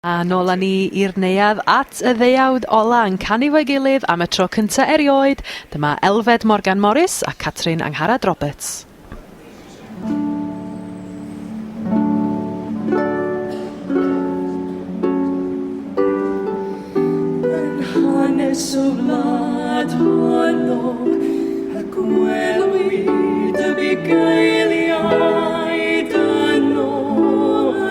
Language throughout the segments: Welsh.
A nôl â ni i'r neuadd at y ddeuawd ola yn canu fo'i gilydd am y tro cynta erioed. Dyma Elfed Morgan Morris a Catrin Angharad Roberts. Yn hanes o wlad honno, a gwelwyd y bugeiliaid yno,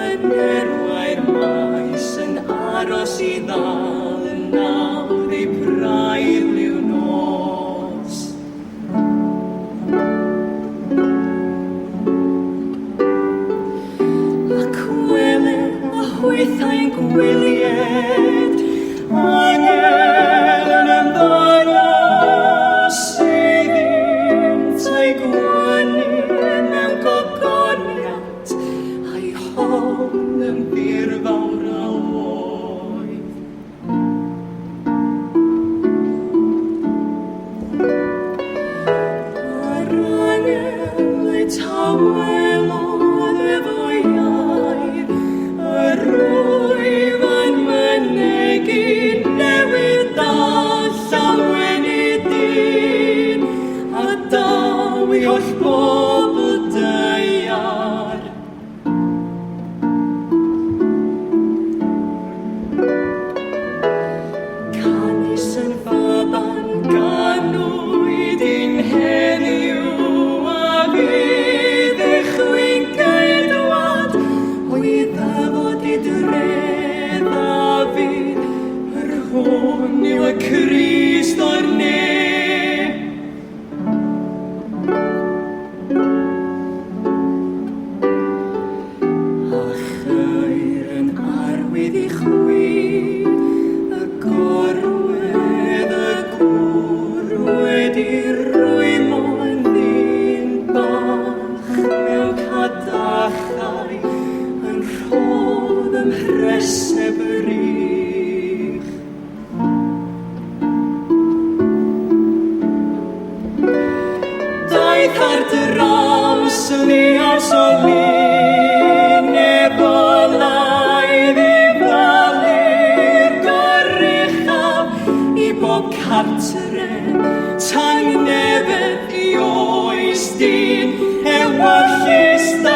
yn erwau'r maes yn aros i ddal yn nawdd ei braidd liw nos. Ac wele a hwythau'n gwylied, angel yn ymddangos iddynt a'i gwynnu mewn gogoniant a'i hon yn firfawr a oedd. A'r angel ei tawelodd efo iair, yr rwyf yn mynegu newydd dal llawen i dyn, a daw i holl bobl deiar. Canis yn faban ganwyd i'n heddiw, a fydd eich wy'n geidwad o'i ddafod i dredd a fydd yr hwn yw y Crist o'r ne. A chyr yn arwydd i chwi, y gorwedd y gŵr wedi rwymo yn ddyn bach mewn cadachau yn rhodd ymhreseb rych. Daeth ar draws Lias o lun efo laidd i falu'r goruchaf i bob cartref, tangnefedd i oes dyn, ewarllus da